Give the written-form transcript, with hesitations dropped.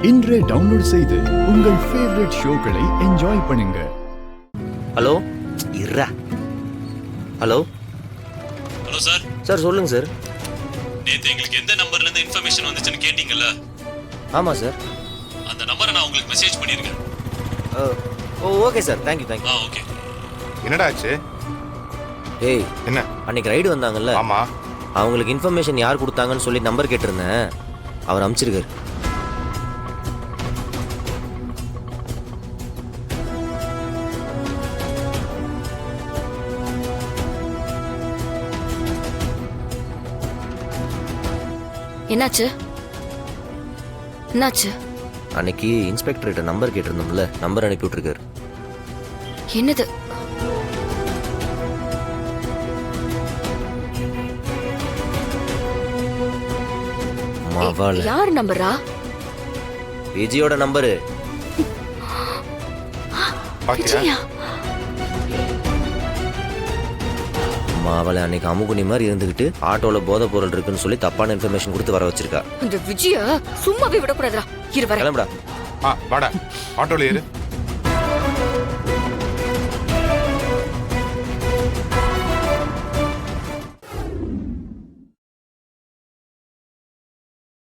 இன்றே டவுன்லோட் செய்து உங்கள் ஃபேவரட் ஷோக்களை என்ஜாய் பண்ணுங்க. ஹலோ இர்ரா. Hello hello sir. சார் சொல்லுங்க சார். நேத்து எங்களுக்கு எந்த நம்பர்ல இருந்து இன்ஃபர்மேஷன் வந்துச்சுன்னு கேட்டீங்கல்ல? ஆமாம் சார். அந்த நம்பரை நான் உங்களுக்கு மெசேஜ் பண்ணியிருக்கேன். Okay sir, thank you. ஓகே. என்னடா ஆச்சு? ஏய், என்ன? அன்னைக்கு ரைடு வந்தாங்கல்ல, ஆமா. அவங்களுக்கு இன்ஃபர்மேஷன் யார் கொடுத்தாங்கன்னு சொல்லி நம்பர் கேட்டிருந்தேன். அவர் அனுப்பிச்சிருக்காரு. என்னாச்சு? அன்னைக்கு இன்ஸ்பெக்டர்கிட்ட நம்பர் கேட்டிருந்தோம்ல, நம்பர் அனுப்பி விட்டுருக்காரு. என்னது? யார் நம்பரா? விஜயோட நம்பரு. விஜயா? அவளை அன்னைக்கு அமுகுனி மாதிரி இருந்துகிட்டு ஆட்டோல போதை பொருள் இருக்குன்னு சொல்லி தப்பான இன்ஃபர்மேஷன் கொடுத்து வர வச்சிருக்கா. அந்த விஜயா சும்மாவே விடக்கூடாதுடா. கிளம்புடா. வாடா, ஆட்டோல ஏறு.